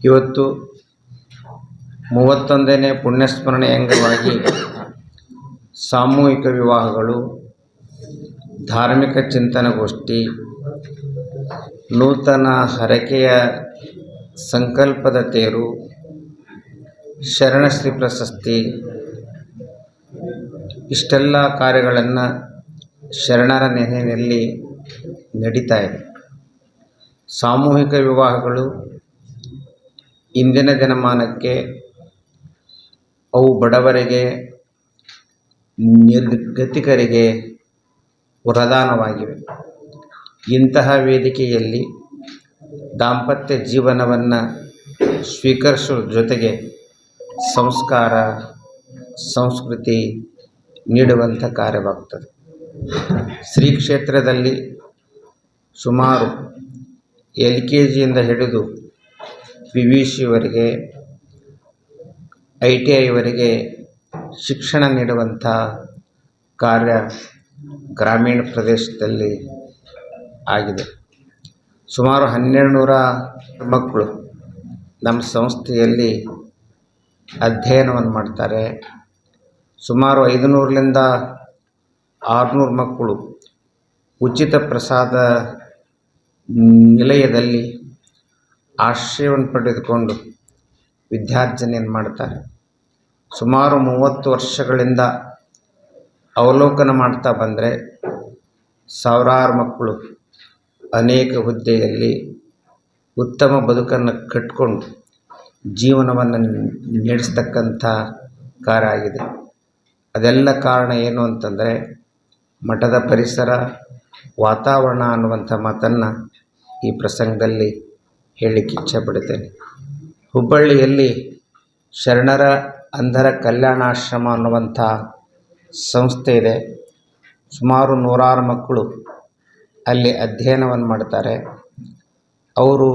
ಇವತ್ತು 31ನೇ ಪುಣ್ಯಸ್ಮರಣೆ ಅಂಗವಾಗಿ ಸಾಮೂಹಿಕ ವಿವಾಹಗಳು, ಧಾರ್ಮಿಕ ಚಿಂತನಗೋಷ್ಠಿ, ನೂತನ ಹರಕೆಯ ಸಂಕಲ್ಪದ ತೇರು, ಶರಣಶ್ರೀ ಪ್ರಶಸ್ತಿ ಇಷ್ಟೆಲ್ಲ ಕಾರ್ಯಗಳನ್ನು ಶರಣರ ನೆನೆಯಲ್ಲಿ ನಡೀತಾ ಇದೆ. ಸಾಮೂಹಿಕ ವಿವಾಹಗಳು ಇಂದಿನ ದಿನಮಾನಕ್ಕೆ ಅವು ಬಡವರಿಗೆ, ನಿರ್ಗತಿಕರಿಗೆ ವರದಾನವಾಗಿವೆ. ಇಂತಹ ವೇದಿಕೆಯಲ್ಲಿ ದಾಂಪತ್ಯ ಜೀವನವನ್ನು ಸ್ವೀಕರಿಸುವ ಜೊತೆಗೆ ಸಂಸ್ಕಾರ, ಸಂಸ್ಕೃತಿ ನೀಡುವಂಥ ಕಾರ್ಯವಾಗ್ತದೆ. ಶ್ರೀ ಕ್ಷೇತ್ರದಲ್ಲಿ ಸುಮಾರು LKGಯಿಂದ ಹಿಡಿದು PVCವರೆಗೆ, ITIವರೆಗೆ ಶಿಕ್ಷಣ ನೀಡುವಂಥ ಕಾರ್ಯ ಗ್ರಾಮೀಣ ಪ್ರದೇಶದಲ್ಲಿ ಆಗಿದೆ. ಸುಮಾರು 1200 ಮಕ್ಕಳು ನಮ್ಮ ಸಂಸ್ಥೆಯಲ್ಲಿ ಅಧ್ಯಯನವನ್ನು ಮಾಡ್ತಾರೆ. ಸುಮಾರು 500ರಿಂದ 600 ಮಕ್ಕಳು ಉಚಿತ ಪ್ರಸಾದ ನಿಲಯದಲ್ಲಿ ಆಶ್ರಯವನ್ನು ಪಡೆದುಕೊಂಡು ವಿದ್ಯಾರ್ಜನೆಯನ್ನು ಮಾಡ್ತಾರೆ. ಸುಮಾರು 30 ವರ್ಷಗಳಿಂದ ಅವಲೋಕನ ಮಾಡ್ತಾ ಬಂದರೆ ಸಾವಿರಾರು ಮಕ್ಕಳು ಅನೇಕ ಹುದ್ದೆಯಲ್ಲಿ ಉತ್ತಮ ಬದುಕನ್ನು ಕಟ್ಟಿಕೊಂಡು ಜೀವನವನ್ನು ನಡೆಸ್ತಕ್ಕಂಥ ಕಾರ್ಯ ಆಗಿದೆ. ಅದೆಲ್ಲ ಕಾರಣ ಏನು ಅಂತಂದರೆ ಮಠದ ಪರಿಸರ, ವಾತಾವರಣ ಅನ್ನುವಂಥ ಮಾತನ್ನು ಈ ಪ್ರಸಂಗದಲ್ಲಿ ಹೇಳಲಿಕ್ಕೆ ಇಚ್ಛೆಪಡುತ್ತೇನೆ. ಹುಬ್ಬಳ್ಳಿಯಲ್ಲಿ ಶರಣರ ಅಂಧರ ಕಲ್ಯಾಣಾಶ್ರಮ ಅನ್ನುವಂಥ ಸಂಸ್ಥೆ ಇದೆ. ಸುಮಾರು 100 ಮಕ್ಕಳು ಅಲ್ಲಿ ಅಧ್ಯಯನವನ್ನು ಮಾಡ್ತಾರೆ. ಅವರು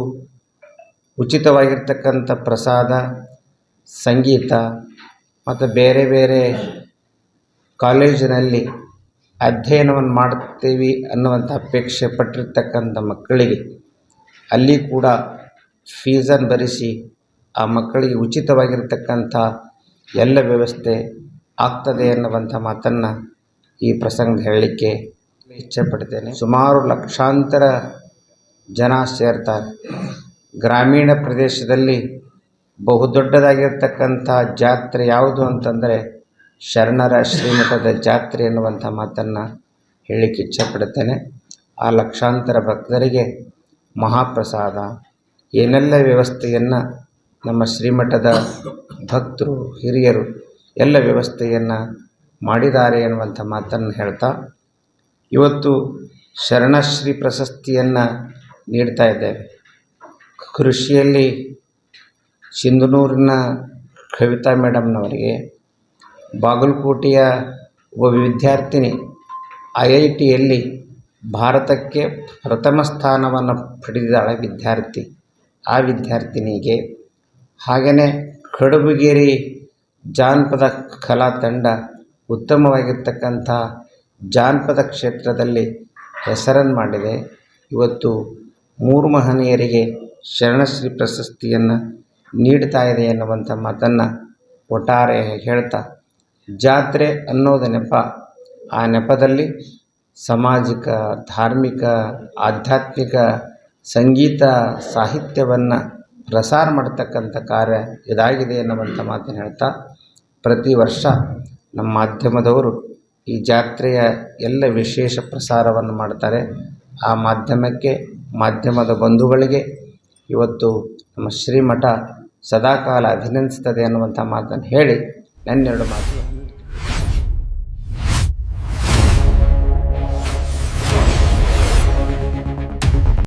ಉಚಿತವಾಗಿರ್ತಕ್ಕಂಥ ಪ್ರಸಾದ, ಸಂಗೀತ ಮತ್ತು ಬೇರೆ ಬೇರೆ ಕಾಲೇಜಿನಲ್ಲಿ ಅಧ್ಯಯನವನ್ನು ಮಾಡ್ತೀವಿ ಅನ್ನುವಂಥ ಅಪೇಕ್ಷೆ ಪಟ್ಟಿರ್ತಕ್ಕಂಥ ಮಕ್ಕಳಿಗೆ ಅಲ್ಲಿ ಕೂಡ ಫೀಸನ್ನು ಭರಿಸಿ ಆ ಮಕ್ಕಳಿಗೆ ಉಚಿತವಾಗಿರ್ತಕ್ಕಂಥ ಎಲ್ಲ ವ್ಯವಸ್ಥೆ ಆಗ್ತದೆ ಅನ್ನುವಂಥ ಮಾತನ್ನು ಈ ಪ್ರಸಂಗ ಹೇಳಲಿಕ್ಕೆ ಇಚ್ಛೆಪಡ್ತೇನೆ. ಸುಮಾರು ಲಕ್ಷಾಂತರ ಜನ ಸೇರ್ತಾರೆ. ಗ್ರಾಮೀಣ ಪ್ರದೇಶದಲ್ಲಿ ಬಹುದೊಡ್ಡದಾಗಿರ್ತಕ್ಕಂಥ ಜಾತ್ರೆ ಯಾವುದು ಅಂತಂದರೆ ಶರಣರ ಶ್ರೀಮಠದ ಜಾತ್ರೆ ಎನ್ನುವಂಥ ಮಾತನ್ನು ಹೇಳಲಿಕ್ಕೆ ಇಚ್ಛೆಪಡುತ್ತೇನೆ. ಆ ಲಕ್ಷಾಂತರ ಭಕ್ತರಿಗೆ ಮಹಾಪ್ರಸಾದ ಏನೆಲ್ಲ ವ್ಯವಸ್ಥೆಯನ್ನು ನಮ್ಮ ಶ್ರೀಮಠದ ಭಕ್ತರು, ಹಿರಿಯರು ಎಲ್ಲ ವ್ಯವಸ್ಥೆಯನ್ನು ಮಾಡಿದ್ದಾರೆ ಎನ್ನುವಂಥ ಮಾತನ್ನು ಹೇಳ್ತಾ, ಇವತ್ತು ಶರಣಶ್ರೀ ಪ್ರಶಸ್ತಿಯನ್ನು ನೀಡ್ತಾ ಇದ್ದೇವೆ. ಕೃಷಿಯಲ್ಲಿ ಸಿಂಧನೂರಿನ ಕವಿತಾ ಮೇಡಮ್ನವರಿಗೆ, ಬಾಗಲಕೋಟೆಯ ಒಬ್ಬ ವಿದ್ಯಾರ್ಥಿನಿ IITಯಲ್ಲಿ ಭಾರತಕ್ಕೆ ಪ್ರಥಮ ಸ್ಥಾನವನ್ನು ಪಡೆದಿದ್ದಾಳೆ ವಿದ್ಯಾರ್ಥಿ. ಆ ವಿದ್ಯಾರ್ಥಿನಿಗೆ, ಹಾಗೆಯೇ ಕಡಬುಗೇರಿ ಜಾನಪದ ಕಲಾ ತಂಡ ಉತ್ತಮವಾಗಿರ್ತಕ್ಕಂಥ ಜಾನಪದ ಕ್ಷೇತ್ರದಲ್ಲಿ ಹೆಸರನ್ನು ಮಾಡಿದೆ. ಇವತ್ತು 3 ಮಹನೀಯರಿಗೆ ಶರಣಶ್ರೀ ಪ್ರಶಸ್ತಿಯನ್ನು ನೀಡ್ತಾ ಇದೆ ಎನ್ನುವಂಥ ಮಾತನ್ನು ಒಟ್ಟಾರೆ ಹೇಳ್ತಾ, ಜಾತ್ರೆ ಅನ್ನೋದು ನೆಪ, ಆ ನೆಪದಲ್ಲಿ ಸಾಮಾಜಿಕ, ಧಾರ್ಮಿಕ, ಆಧ್ಯಾತ್ಮಿಕ, ಸಂಗೀತ, ಸಾಹಿತ್ಯವನ್ನು ಪ್ರಸಾರ ಮಾಡತಕ್ಕಂಥ ಕಾರ್ಯ ಇದಾಗಿದೆ ಎನ್ನುವಂಥ ಮಾತನ್ನು ಹೇಳ್ತಾ, ಪ್ರತಿ ವರ್ಷ ನಮ್ಮ ಮಾಧ್ಯಮದವರು ಈ ಜಾತ್ರೆಯ ಎಲ್ಲ ವಿಶೇಷ ಪ್ರಸಾರವನ್ನು ಮಾಡ್ತಾರೆ. ಆ ಮಾಧ್ಯಮಕ್ಕೆ, ಮಾಧ್ಯಮದ ಬಂಧುಗಳಿಗೆ ಇವತ್ತು ನಮ್ಮ ಶ್ರೀಮಠ ಸದಾಕಾಲ ಅಭಿನಂದಿಸ್ತದೆ ಅನ್ನುವಂಥ ಮಾತನ್ನು ಹೇಳಿ ನನ್ನೆರಡು ಮಾತು